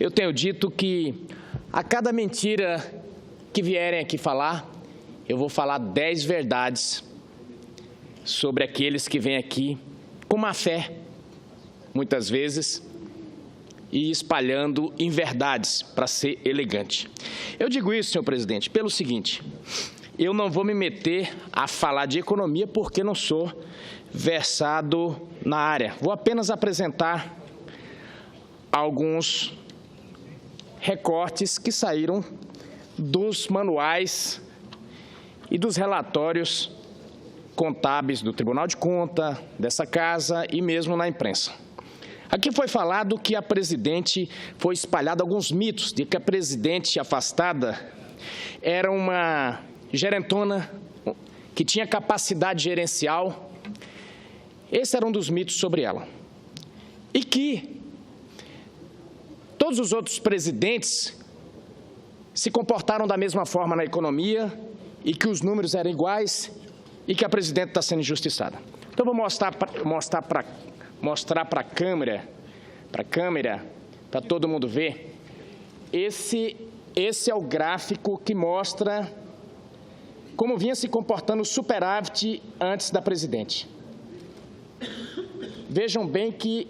eu tenho dito que a cada mentira que vierem aqui falar, eu vou falar 10 verdades sobre aqueles que vêm aqui com má fé, muitas vezes, e espalhando inverdades para ser elegante. Eu digo isso, senhor presidente, pelo seguinte: eu não vou me meter a falar de economia porque não sou versado na área. Vou apenas apresentar alguns recortes que saíram dos manuais e dos relatórios contábeis do Tribunal de Contas, dessa casa e mesmo na imprensa. Aqui foi falado que a presidente foi espalhado alguns mitos de que a presidente afastada era uma gerentona que tinha capacidade gerencial. Esse era um dos mitos sobre ela. E que todos os outros presidentes se comportaram da mesma forma na economia e que os números eram iguais e que a presidente está sendo injustiçada. Então, vou mostrar para a câmera, para todo mundo ver. Esse é o gráfico que mostra como vinha se comportando o superávit antes da presidente. Vejam bem que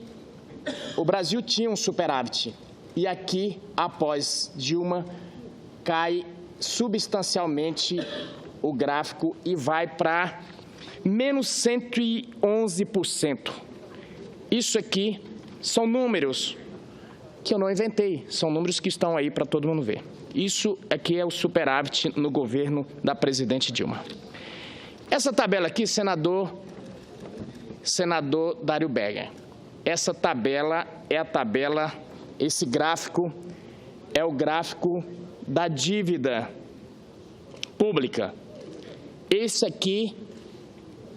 o Brasil tinha um superávit e aqui, após Dilma, cai substancialmente o gráfico e vai para menos 111%. Isso aqui são números que eu não inventei, são números que estão aí para todo mundo ver. Isso aqui é o superávit no governo da presidente Dilma. Essa tabela aqui, senador Dário Berger. Essa tabela é a tabela, esse gráfico é o gráfico da dívida pública. Esse aqui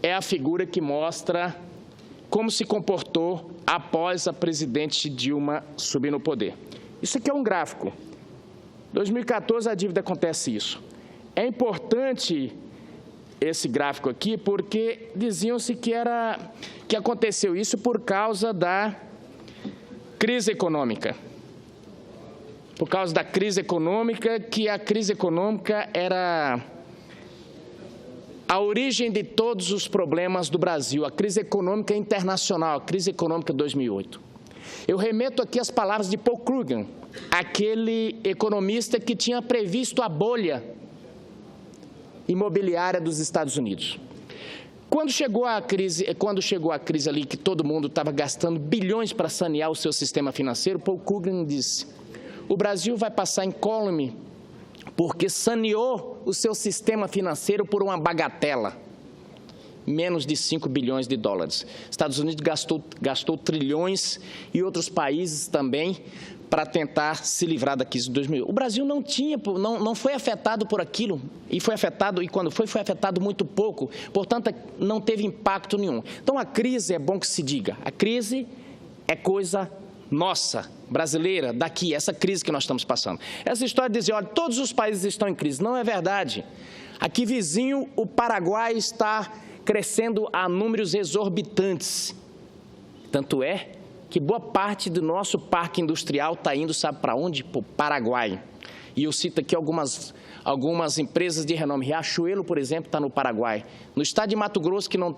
é a figura que mostra como se comportou após a presidente Dilma subir no poder. Isso aqui é um gráfico. Em 2014, a dívida acontece isso. É importante esse gráfico aqui porque diziam-se que aconteceu isso por causa da crise econômica. Por causa da crise econômica, que a crise econômica era a origem de todos os problemas do Brasil, a crise econômica internacional, a crise econômica de 2008. Eu remeto aqui as palavras de Paul Krugman, aquele economista que tinha previsto a bolha imobiliária dos Estados Unidos. Quando chegou a crise ali, que todo mundo estava gastando bilhões para sanear o seu sistema financeiro, Paul Krugman disse: o Brasil vai passar incólume porque saneou o seu sistema financeiro por uma bagatela, menos de 5 bilhões de dólares. Estados Unidos gastou trilhões e outros países também para tentar se livrar da crise de 2008. O Brasil não foi afetado por aquilo, e quando foi afetado muito pouco, portanto, não teve impacto nenhum. Então, a crise, é bom que se diga, a crise é coisa nossa, brasileira, daqui, essa crise que nós estamos passando. Essa história de dizer, olha, todos os países estão em crise, não é verdade. Aqui vizinho, o Paraguai está crescendo a números exorbitantes. Tanto é que boa parte do nosso parque industrial está indo, sabe para onde? Para o Paraguai. E eu cito aqui algumas empresas de renome. Riachuelo, por exemplo, está no Paraguai. No estado de Mato Grosso, que não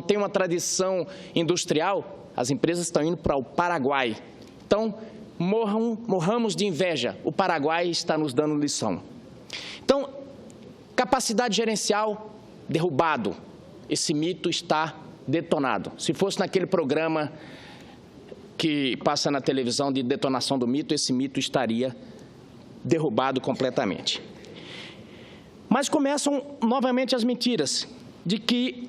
tem uma tradição industrial, as empresas estão indo para o Paraguai. Então, morramos de inveja. O Paraguai está nos dando lição. Então, capacidade gerencial derrubado. Esse mito está detonado. Se fosse naquele programa que passa na televisão de detonação do mito, esse mito estaria derrubado completamente. Mas começam novamente as mentiras, de que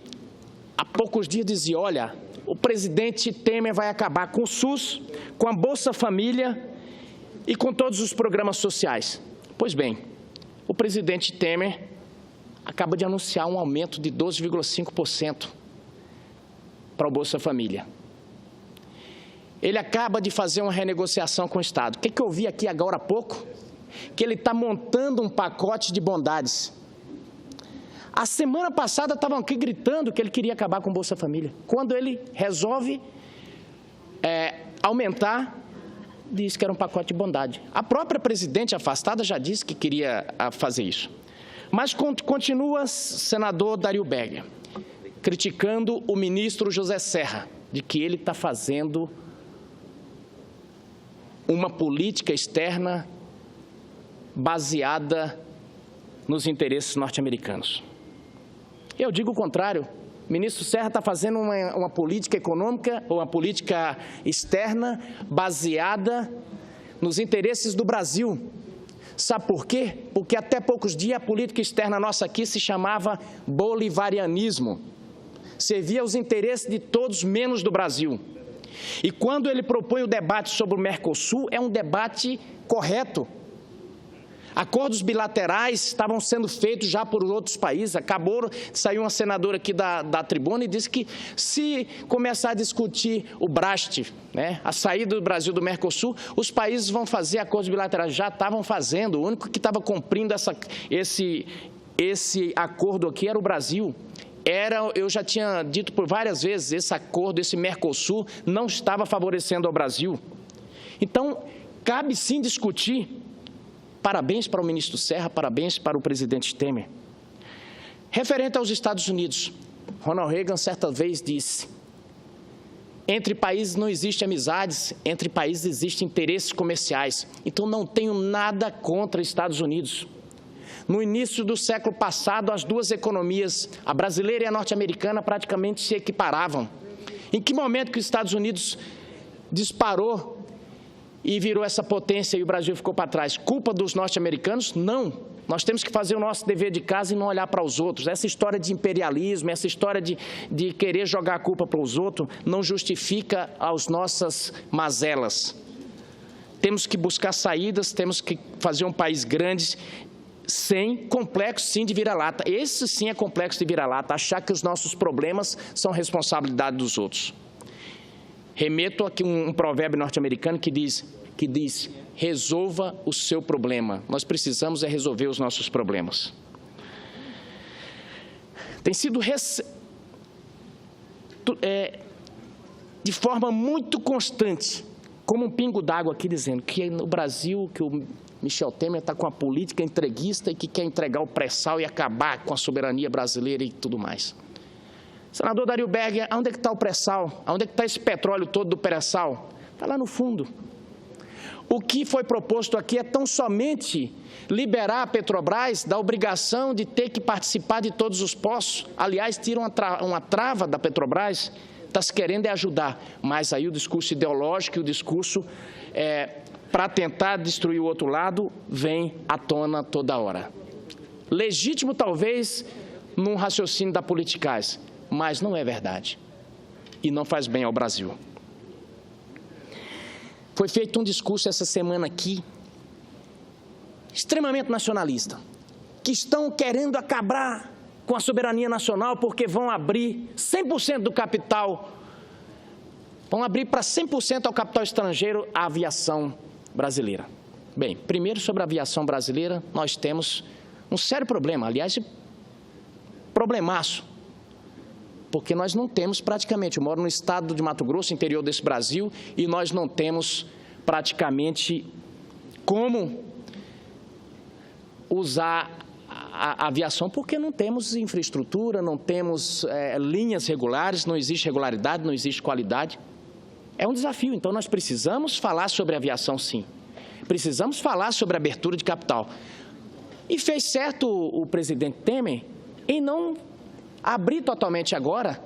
há poucos dias dizia, olha, o presidente Temer vai acabar com o SUS, com a Bolsa Família e com todos os programas sociais. Pois bem, o presidente Temer acaba de anunciar um aumento de 12,5% para o Bolsa Família. Ele acaba de fazer uma renegociação com o Estado. O que eu vi aqui agora há pouco? Que ele está montando um pacote de bondades. A semana passada estavam aqui gritando que ele queria acabar com o Bolsa Família. Quando ele resolve aumentar disse que era um pacote de bondade. A própria presidente afastada já disse que queria fazer isso. Mas continua senador Dario Berger criticando o ministro José Serra, de que ele está fazendo uma política externa baseada nos interesses norte-americanos. Eu digo o contrário. O ministro Serra está fazendo uma política econômica ou uma política externa baseada nos interesses do Brasil. Sabe por quê? Porque até poucos dias a política externa nossa aqui se chamava bolivarianismo. Servia aos interesses de todos, menos do Brasil. E quando ele propõe o debate sobre o Mercosul, é um debate correto. Acordos bilaterais estavam sendo feitos já por outros países. Saiu uma senadora aqui da tribuna e disse que se começar a discutir o BRAST, né, a saída do Brasil do Mercosul, os países vão fazer acordos bilaterais. Já estavam fazendo. O único que estava cumprindo esse acordo aqui era o Brasil. Eu já tinha dito por várias vezes, esse acordo, esse Mercosul, não estava favorecendo ao Brasil. Então, cabe sim discutir. Parabéns para o ministro Serra, parabéns para o presidente Temer. Referente aos Estados Unidos, Ronald Reagan certa vez disse: entre países não existe amizades, entre países existem interesses comerciais. Então, não tenho nada contra Estados Unidos. No início do século passado, as duas economias, a brasileira e a norte-americana, praticamente se equiparavam. Em que momento que os Estados Unidos disparou e virou essa potência e o Brasil ficou para trás? Culpa dos norte-americanos? Não. Nós temos que fazer o nosso dever de casa e não olhar para os outros. Essa história de imperialismo, essa história de querer jogar a culpa para os outros, não justifica as nossas mazelas. Temos que buscar saídas, temos que fazer um país grande, sem complexo, sim, de vira-lata. Esse, sim, é complexo de vira-lata, achar que os nossos problemas são responsabilidade dos outros. Remeto aqui um provérbio norte-americano que diz, resolva o seu problema. Nós precisamos resolver os nossos problemas. Tem sido de forma muito constante, como um pingo d'água aqui, dizendo que no Brasil, que o Michel Temer está com a política entreguista e que quer entregar o pré-sal e acabar com a soberania brasileira e tudo mais. Senador Dario Berger, onde é que está o pré-sal? Onde é que está esse petróleo todo do pré-sal? Está lá no fundo. O que foi proposto aqui é tão somente liberar a Petrobras da obrigação de ter que participar de todos os poços. Aliás, tiram uma trava da Petrobras, está se querendo ajudar. Mas aí o discurso ideológico e o discurso para tentar destruir o outro lado vem à tona toda hora. Legítimo, talvez, num raciocínio da politicagem, mas não é verdade. E não faz bem ao Brasil. Foi feito um discurso essa semana aqui, extremamente nacionalista, que estão querendo acabar com a soberania nacional porque vão abrir 100% do capital, vão abrir para 100% ao capital estrangeiro a aviação brasileira. Bem, primeiro sobre a aviação brasileira, nós temos um sério problema, aliás, problemaço, porque nós não temos praticamente, eu moro no estado de Mato Grosso, interior desse Brasil, e nós não temos praticamente como usar a aviação, porque não temos infraestrutura, não temos linhas regulares, não existe regularidade, não existe qualidade. É um desafio, então nós precisamos falar sobre aviação, sim. Precisamos falar sobre abertura de capital. E fez certo o presidente Temer em não abrir totalmente agora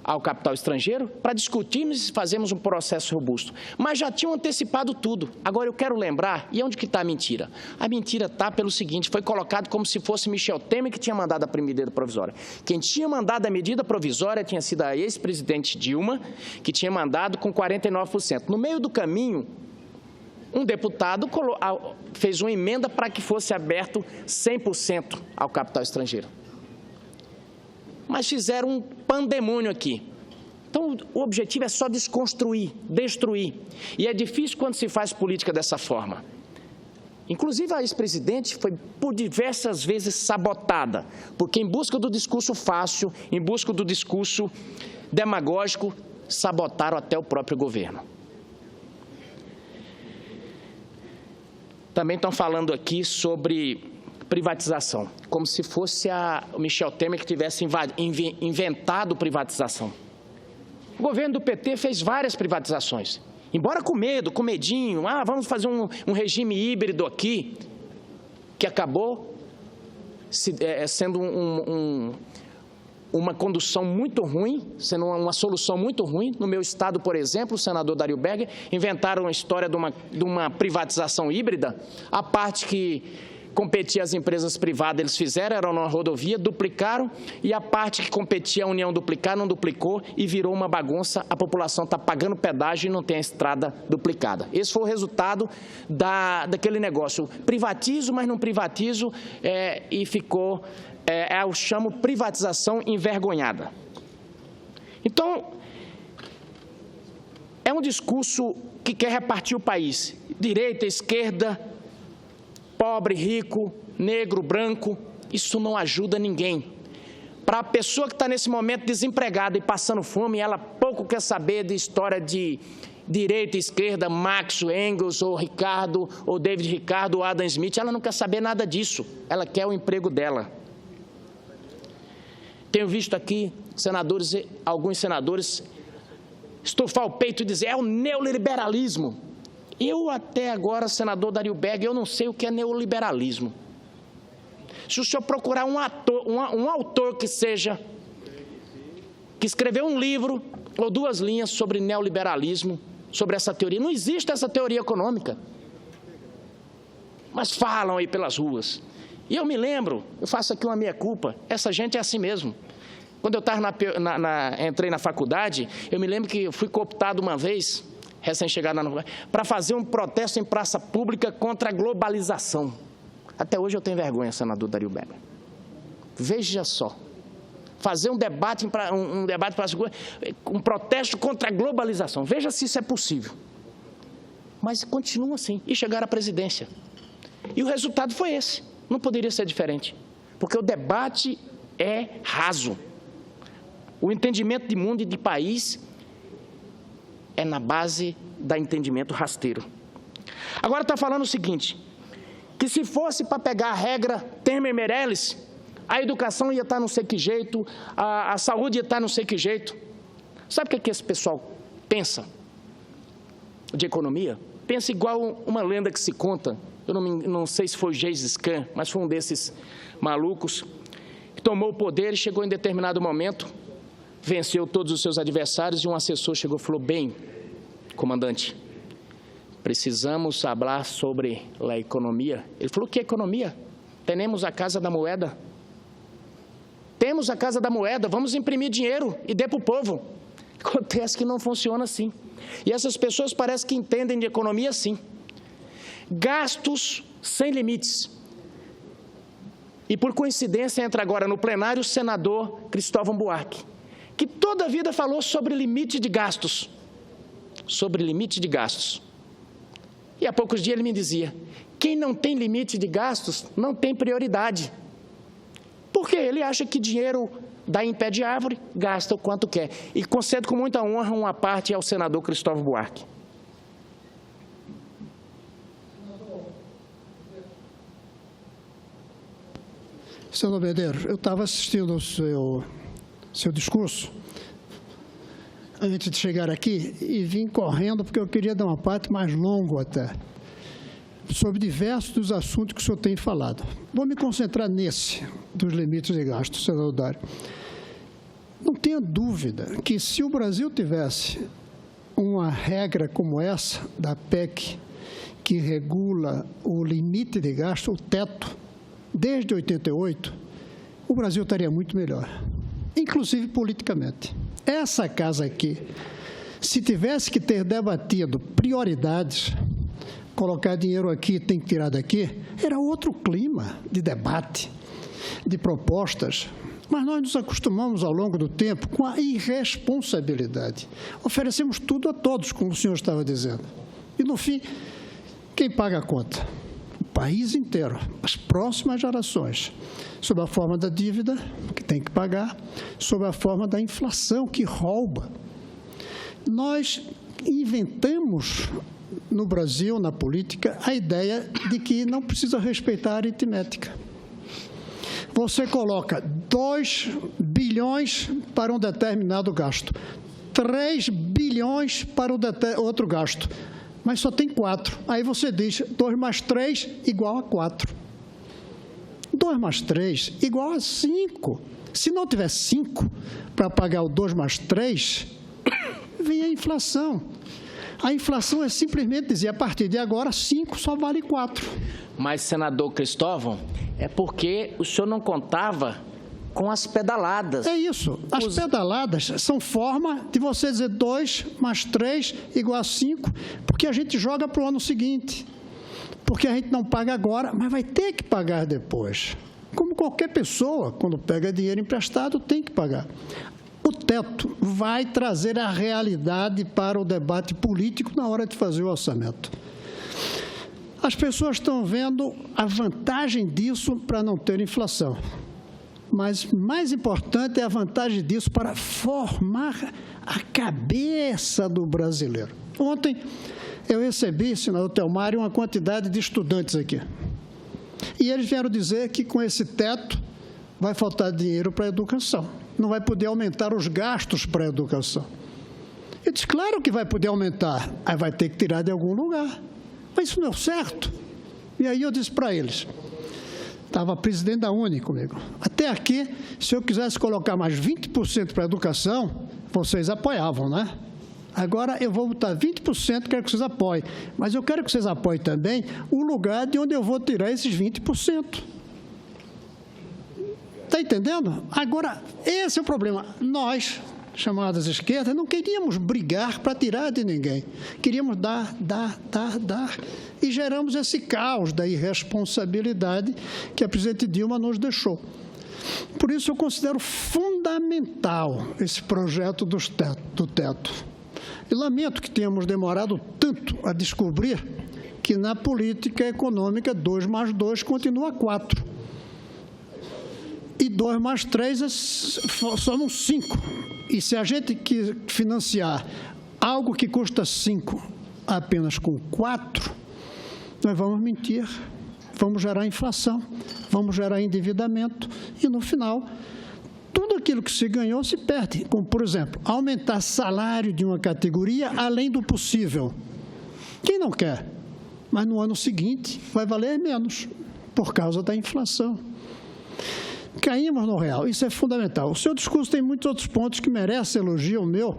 ao capital estrangeiro para discutirmos e fazermos um processo robusto. Mas já tinham antecipado tudo. Agora eu quero lembrar, e onde que está a mentira? A mentira está pelo seguinte, foi colocado como se fosse Michel Temer que tinha mandado a medida provisória. Quem tinha mandado a medida provisória tinha sido a ex-presidente Dilma, que tinha mandado com 49%. No meio do caminho, um deputado fez uma emenda para que fosse aberto 100% ao capital estrangeiro. Mas fizeram um pandemônio aqui. Então, o objetivo é só desconstruir, destruir. E é difícil quando se faz política dessa forma. Inclusive, a ex-presidente foi por diversas vezes sabotada, porque em busca do discurso fácil, em busca do discurso demagógico, sabotaram até o próprio governo. Também estão falando aqui sobre privatização, como se fosse o Michel Temer que tivesse inventado privatização. O governo do PT fez várias privatizações, embora com medo, com medinho, vamos fazer um regime híbrido aqui, que acabou sendo uma condução muito ruim, sendo uma solução muito ruim. No meu estado, por exemplo, o senador Dario Berger inventaram a história de uma privatização híbrida. A parte que competia às empresas privadas, eles fizeram, era numa rodovia, duplicaram, e a parte que competia à União duplicar, não duplicou e virou uma bagunça. A população está pagando pedágio e não tem a estrada duplicada. Esse foi o resultado daquele negócio. Privatizo, mas não privatizo, e ficou... eu chamo privatização envergonhada. Então, é um discurso que quer repartir o país. Direita, esquerda, pobre, rico, negro, branco, isso não ajuda ninguém. Para a pessoa que está nesse momento desempregada e passando fome, ela pouco quer saber de história de direita, esquerda, Marx, Engels, ou Ricardo, ou David Ricardo, ou Adam Smith, ela não quer saber nada disso. Ela quer o emprego dela. Tenho visto aqui alguns senadores estufar o peito e dizer é o neoliberalismo. Eu, até agora, senador Dario Berger, eu não sei o que é neoliberalismo. Se o senhor procurar um autor que escreveu um livro ou 2 linhas sobre neoliberalismo, sobre essa teoria, não existe essa teoria econômica. Mas falam aí pelas ruas. E eu me lembro, eu faço aqui uma meia-culpa, essa gente é assim mesmo. Quando eu entrei na faculdade, eu me lembro que eu fui cooptado uma vez, recém-chegado para fazer um protesto em praça pública contra a globalização. Até hoje eu tenho vergonha, senador Dario Berger. Veja só, fazer um debate em praça pública, um protesto contra a globalização. Veja se isso é possível. Mas continua assim, e chegaram à presidência. E o resultado foi esse. Não poderia ser diferente, porque o debate é raso. O entendimento de mundo e de país é na base do entendimento rasteiro. Agora está falando o seguinte, que se fosse para pegar a regra Temer e Meirelles, a educação ia estar não sei que jeito, a saúde ia estar não sei que jeito. Sabe o que esse pessoal pensa de economia? Pensa igual uma lenda que se conta. Eu não sei se foi o Gengis Khan, mas foi um desses malucos que tomou o poder e chegou em determinado momento, venceu todos os seus adversários e um assessor chegou e falou, bem, comandante, precisamos falar sobre a economia. Ele falou, que economia? Temos a Casa da Moeda. Temos a Casa da Moeda, vamos imprimir dinheiro e dê para o povo. Acontece que não funciona assim. E essas pessoas parecem que entendem de economia assim. Gastos sem limites. E, por coincidência, entra agora no plenário o senador Cristóvão Buarque, que toda a vida falou sobre limite de gastos. Sobre limite de gastos. E há poucos dias ele me dizia, quem não tem limite de gastos não tem prioridade. Porque ele acha que dinheiro dá em pé de árvore, gasta o quanto quer. E concedo com muita honra uma parte ao senador Cristóvão Buarque. Senador Medeiros, eu estava assistindo o seu discurso antes de chegar aqui e vim correndo porque eu queria dar uma parte mais longa até, sobre diversos dos assuntos que o senhor tem falado. Vou me concentrar nesse, dos limites de gasto, senador Dário. Não tenha dúvida que se o Brasil tivesse uma regra como essa, da PEC, que regula o limite de gasto, o teto, desde 88, o Brasil estaria muito melhor, inclusive politicamente. Essa casa aqui, se tivesse que ter debatido prioridades, colocar dinheiro aqui, tem que tirar daqui, era outro clima de debate, de propostas. Mas nós nos acostumamos ao longo do tempo com a irresponsabilidade. Oferecemos tudo a todos, como o senhor estava dizendo. E, no fim, quem paga a conta? O país inteiro, as próximas gerações, sob a forma da dívida, que tem que pagar, sob a forma da inflação, que rouba. Nós inventamos no Brasil, na política, a ideia de que não precisa respeitar a aritmética. Você coloca 2 bilhões para um determinado gasto, 3 bilhões para outro gasto, mas só tem 4. Aí você diz 2 mais 3 igual a 4. 2 mais 3 igual a 5. Se não tiver 5 para pagar o 2 mais 3, vem a inflação. A inflação é simplesmente dizer, a partir de agora, 5 só vale 4. Mas, senador Cristóvão, é porque o senhor não contava com as pedaladas. É isso. As pedaladas são forma de você dizer 2 mais 3 igual a 5, porque a gente joga para o ano seguinte. Porque a gente não paga agora, mas vai ter que pagar depois. Como qualquer pessoa, quando pega dinheiro emprestado, tem que pagar. O teto vai trazer a realidade para o debate político na hora de fazer o orçamento. As pessoas estão vendo a vantagem disso para não ter inflação. Mas mais importante é a vantagem disso para formar a cabeça do brasileiro. Ontem eu recebi, senador Telmário, uma quantidade de estudantes aqui. E eles vieram dizer que com esse teto vai faltar dinheiro para a educação. Não vai poder aumentar os gastos para a educação. Eu disse, claro que vai poder aumentar, aí vai ter que tirar de algum lugar. Mas isso não é certo. E aí eu disse para eles, estava presidente da Uni comigo, até aqui, se eu quisesse colocar mais 20% para a educação, vocês apoiavam, né? Agora eu vou botar 20%, quero que vocês apoiem. Mas eu quero que vocês apoiem também o lugar de onde eu vou tirar esses 20%. Está entendendo? Agora, esse é o problema. Nós, chamadas esquerdas, não queríamos brigar para tirar de ninguém. Queríamos dar. E geramos esse caos da irresponsabilidade que a presidente Dilma nos deixou. Por isso, eu considero fundamental esse projeto do teto. E lamento que tenhamos demorado tanto a descobrir que na política econômica 2 mais 2 continua 4. E 2 mais 3 somam 5. E se a gente quer financiar algo que custa 5 apenas com 4, nós vamos mentir, vamos gerar inflação, vamos gerar endividamento e, no final, tudo aquilo que se ganhou se perde. Como, por exemplo, aumentar salário de uma categoria além do possível. Quem não quer? Mas no ano seguinte vai valer menos por causa da inflação. Caímos no real, isso é fundamental. O seu discurso tem muitos outros pontos que merecem elogio, o meu,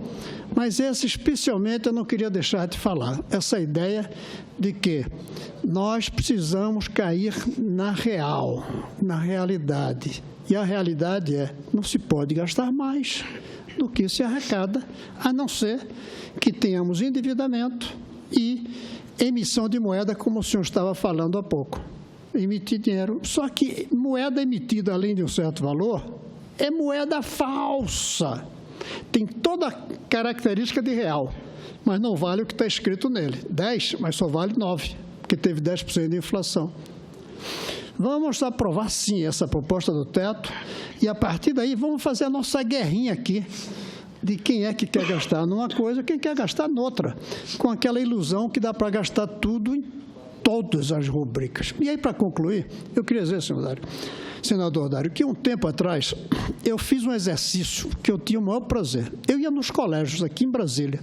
mas esse especialmente eu não queria deixar de falar. Essa ideia de que nós precisamos cair na real, na realidade. E a realidade é, não se pode gastar mais do que se arrecada, a não ser que tenhamos endividamento e emissão de moeda, como o senhor estava falando há pouco. Emitir dinheiro. Só que moeda emitida além de um certo valor é moeda falsa. Tem toda a característica de real, mas não vale o que está escrito nele. 10, mas só vale 9, porque teve 10% de inflação. Vamos aprovar, sim, essa proposta do teto e, a partir daí, vamos fazer a nossa guerrinha aqui de quem é que quer gastar numa coisa, quem quer gastar noutra, com aquela ilusão que dá para gastar tudo em todas as rubricas. E aí, para concluir, eu queria dizer, senador Dário, que um tempo atrás eu fiz um exercício que eu tinha o maior prazer. Eu ia nos colégios aqui em Brasília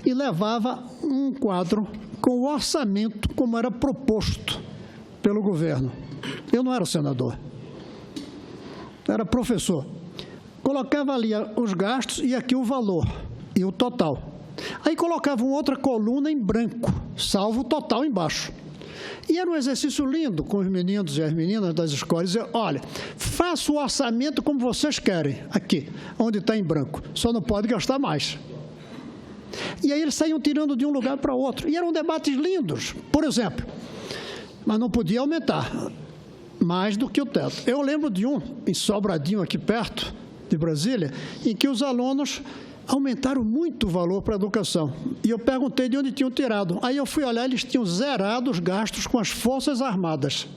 e levava um quadro com o orçamento como era proposto pelo governo. Eu não era senador, era professor. Colocava ali os gastos e aqui o valor e o total. Aí colocava uma outra coluna em branco, salvo o total embaixo. E era um exercício lindo com os meninos e as meninas das escolas. Dizer, olha, faça o orçamento como vocês querem, aqui, onde está em branco. Só não pode gastar mais. E aí eles saíam tirando de um lugar para outro. E eram debates lindos. Por exemplo, mas não podia aumentar mais do que o teto. Eu lembro de um, em Sobradinho, aqui perto de Brasília, em que os alunos aumentaram muito o valor para a educação. E eu perguntei de onde tinham tirado. Aí eu fui olhar, eles tinham zerado os gastos com as Forças Armadas.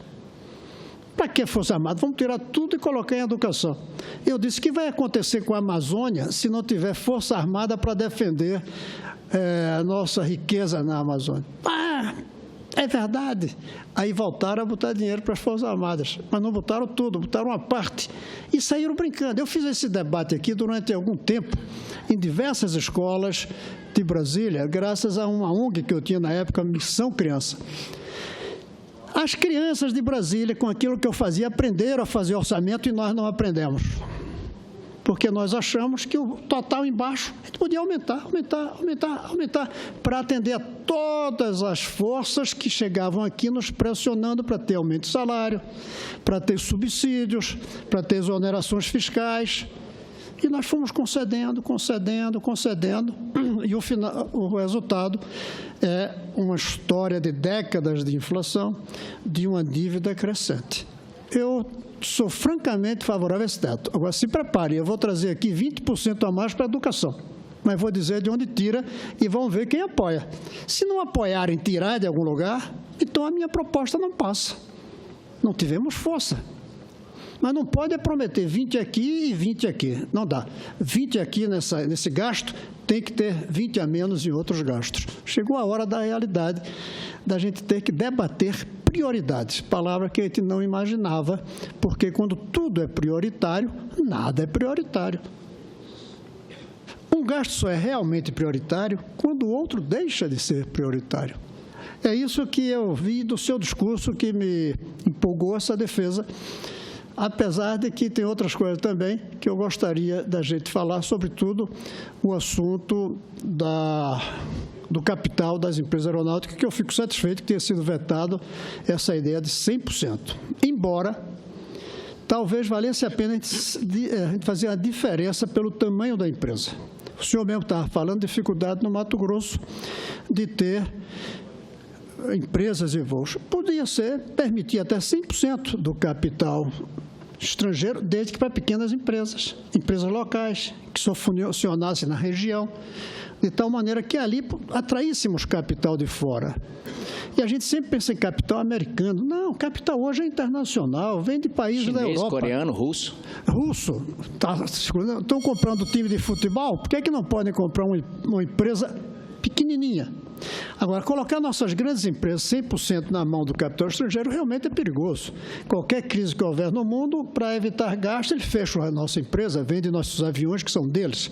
Para que Força Armada? Vamos tirar tudo e colocar em educação. Eu disse, o que vai acontecer com a Amazônia se não tiver Força Armada para defender a nossa riqueza na Amazônia. É verdade. Aí voltaram a botar dinheiro para as Forças Armadas, mas não botaram tudo, botaram uma parte e saíram brincando. Eu fiz esse debate aqui durante algum tempo em diversas escolas de Brasília, graças a uma ONG que eu tinha na época, Missão Criança. As crianças de Brasília, com aquilo que eu fazia, aprenderam a fazer orçamento e nós não aprendemos. Porque nós achamos que o total embaixo a gente podia aumentar, para atender a todas as forças que chegavam aqui nos pressionando para ter aumento de salário, para ter subsídios, para ter exonerações fiscais. E nós fomos concedendo, e o resultado é uma história de décadas de inflação, de uma dívida crescente. Eu sou francamente favorável a esse teto. Agora, se prepare, eu vou trazer aqui 20% a mais para a educação, mas vou dizer de onde tira e vão ver quem apoia. Se não apoiarem tirar de algum lugar, então a minha proposta não passa. Não tivemos força. Mas não pode prometer 20 aqui e 20 aqui. Não dá. 20 aqui nesse gasto, tem que ter 20 a menos em outros gastos. Chegou a hora da realidade, da gente ter que debater prioridades, palavra que a gente não imaginava, porque quando tudo é prioritário, nada é prioritário. Um gasto só é realmente prioritário quando o outro deixa de ser prioritário. É isso que eu vi do seu discurso que me empolgou essa defesa, apesar de que tem outras coisas também que eu gostaria da gente falar, sobretudo o assunto do capital das empresas aeronáuticas, que eu fico satisfeito que tenha sido vetado essa ideia de 100%. Embora talvez valesse a pena a gente fazer a diferença pelo tamanho da empresa. O senhor mesmo estava falando de dificuldade no Mato Grosso de ter empresas e voos. Podia permitir até 100% do capital estrangeiro, desde que para pequenas empresas locais, que só funcionassem na região, de tal maneira que ali atraíssemos capital de fora. E a gente sempre pensa em capital americano. Não, capital hoje é internacional, vem de países da Europa. Coreano, russo. Russo. Estão comprando time de futebol, por que não podem comprar uma empresa pequenininha? Agora, colocar nossas grandes empresas 100% na mão do capital estrangeiro realmente é perigoso. Qualquer crise que houver no mundo, para evitar gasto, ele fecha a nossa empresa, vende nossos aviões, que são deles.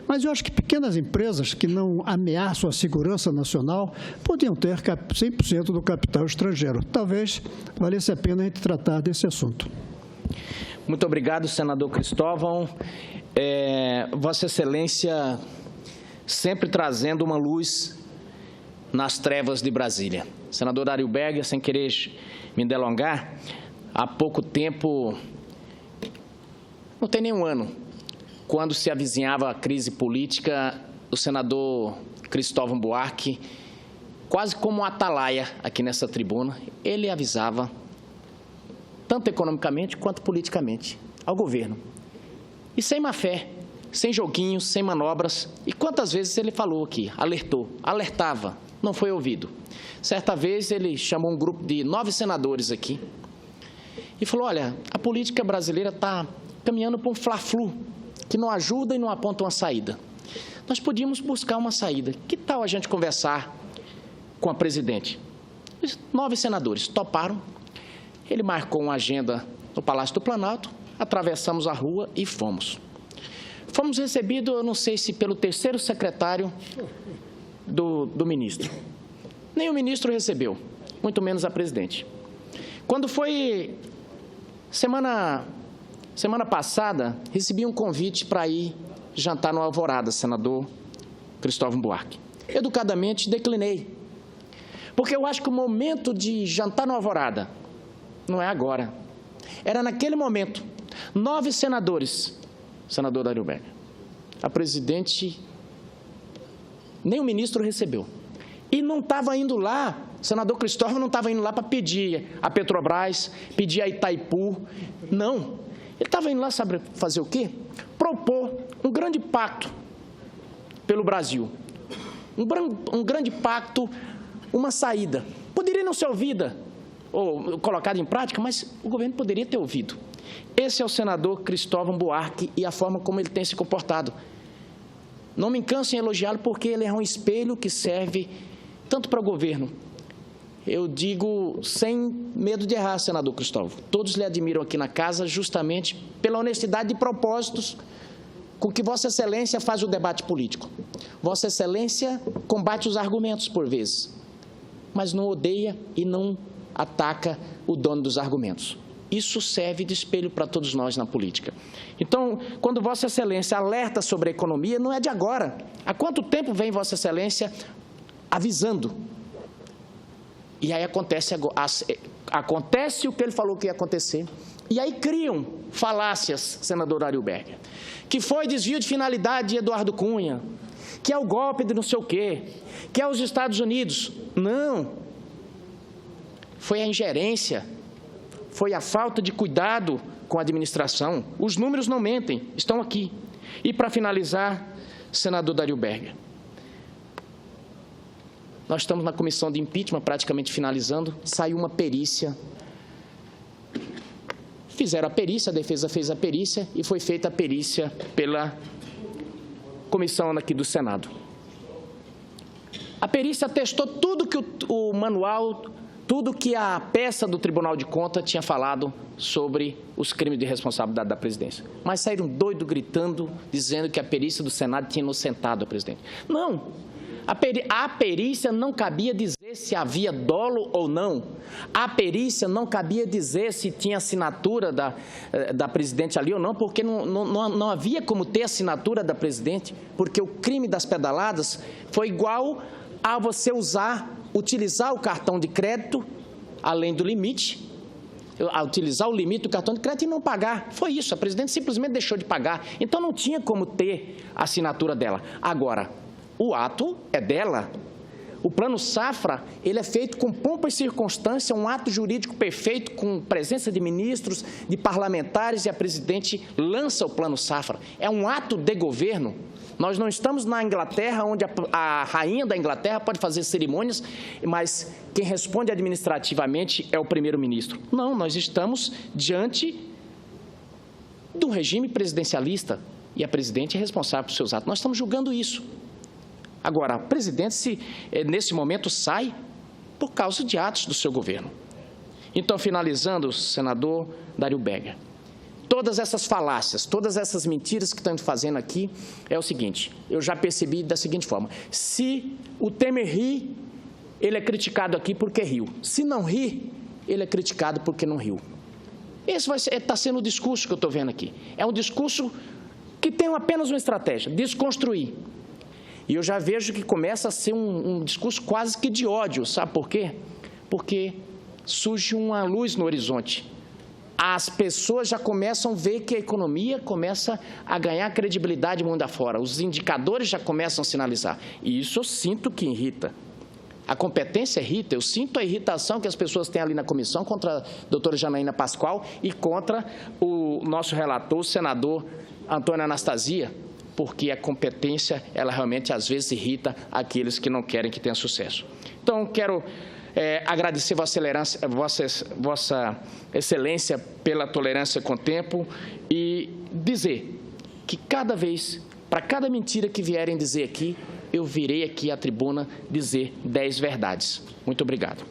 Mas eu acho que pequenas empresas que não ameaçam a segurança nacional podiam ter 100% do capital estrangeiro. Talvez valesse a pena a gente tratar desse assunto. Muito obrigado, senador Cristóvão. Vossa Excelência sempre trazendo uma luz nas trevas de Brasília. Senador Dario Berger, sem querer me delongar, há pouco tempo, não tem nem um ano, quando se avizinhava a crise política, o senador Cristóvão Buarque, quase como um atalaia aqui nessa tribuna, ele avisava, tanto economicamente quanto politicamente, ao governo. E sem má fé, sem joguinhos, sem manobras. E quantas vezes ele falou aqui, alertava, não foi ouvido. Certa vez ele chamou um grupo de 9 senadores aqui e falou, olha, a política brasileira está caminhando para um fla-flu, que não ajuda e não aponta uma saída. Nós podíamos buscar uma saída. Que tal a gente conversar com a presidente? Os 9 senadores toparam. Ele marcou uma agenda no Palácio do Planalto, atravessamos a rua e fomos. Fomos recebidos, eu não sei se pelo 3º secretário do ministro. Nem o ministro recebeu, muito menos a presidente. Quando foi semana passada, recebi um convite para ir jantar no Alvorada, senador Cristóvão Buarque. Educadamente declinei, porque eu acho que o momento de jantar no Alvorada não é agora. Era naquele momento. 9 senadores, senador Dario Berger. A presidente, nem o ministro recebeu. E não estava indo lá, o senador Cristóvão não estava indo lá para pedir a Petrobras, pedir a Itaipu. Não. Ele estava indo lá, sabe fazer o quê? Propor um grande pacto pelo Brasil. Um grande pacto, uma saída. Poderia não ser ouvida ou colocada em prática, mas o governo poderia ter ouvido. Esse é o senador Cristóvão Buarque e a forma como ele tem se comportado. Não me canso em elogiá-lo porque ele é um espelho que serve tanto para o governo. Eu digo sem medo de errar, senador Cristóvão. Todos lhe admiram aqui na casa justamente pela honestidade de propósitos com que Vossa Excelência faz o debate político. Vossa Excelência combate os argumentos por vezes, mas não odeia e não ataca o dono dos argumentos. Isso serve de espelho para todos nós na política. Então, quando Vossa Excelência alerta sobre a economia, não é de agora. Há quanto tempo vem Vossa Excelência avisando? E aí acontece o que ele falou que ia acontecer. E aí criam falácias, senador Dario Berger, que foi desvio de finalidade de Eduardo Cunha, que é o golpe de não sei o quê, que é os Estados Unidos. Não. Foi a ingerência, foi a falta de cuidado com a administração. Os números não mentem, estão aqui. E, para finalizar, senador Dario Berger, nós estamos na comissão de impeachment praticamente finalizando, saiu uma perícia. Fizeram a perícia, a defesa fez a perícia e foi feita a perícia pela comissão aqui do Senado. A perícia testou tudo que o manual, tudo que a peça do Tribunal de Contas tinha falado sobre os crimes de responsabilidade da presidência. Mas saíram doidos gritando, dizendo que a perícia do Senado tinha inocentado a presidente. Não. A perícia não cabia dizer se havia dolo ou não. A perícia não cabia dizer se tinha assinatura da presidente ali ou não, porque não havia como ter assinatura da presidente, porque o crime das pedaladas foi igual a você utilizar o cartão de crédito, além do limite, a utilizar o limite do cartão de crédito e não pagar. Foi isso, a presidente simplesmente deixou de pagar. Então, não tinha como ter a assinatura dela. Agora, o ato é dela. O Plano Safra, ele é feito com pompa e circunstância, um ato jurídico perfeito, com presença de ministros, de parlamentares, e a presidente lança o Plano Safra. É um ato de governo. Nós não estamos na Inglaterra, onde a rainha da Inglaterra pode fazer cerimônias, mas quem responde administrativamente é o primeiro-ministro. Não, nós estamos diante do regime presidencialista e a presidente é responsável por seus atos. Nós estamos julgando isso. Agora, a presidente, nesse momento, sai por causa de atos do seu governo. Então, finalizando, senador Dario Berger, todas essas falácias, todas essas mentiras que estão fazendo aqui, é o seguinte, eu já percebi da seguinte forma: se o Temer ri, ele é criticado aqui porque riu. Se não ri, ele é criticado porque não riu. Esse está sendo o discurso que eu estou vendo aqui. É um discurso que tem apenas uma estratégia: desconstruir. E eu já vejo que começa a ser um discurso quase que de ódio. Sabe por quê? Porque surge uma luz no horizonte. As pessoas já começam a ver que a economia começa a ganhar credibilidade mundo afora. Os indicadores já começam a sinalizar. E isso eu sinto que irrita. A competência irrita. Eu sinto a irritação que as pessoas têm ali na comissão contra a doutora Janaína Pascoal e contra o nosso relator, o senador Antônio Anastasia, porque a competência, ela realmente, às vezes, irrita aqueles que não querem que tenha sucesso. Então, quero agradecer Vossa Excelência pela tolerância com o tempo e dizer que cada vez, para cada mentira que vierem dizer aqui, eu virei aqui à tribuna dizer 10 verdades. Muito obrigado.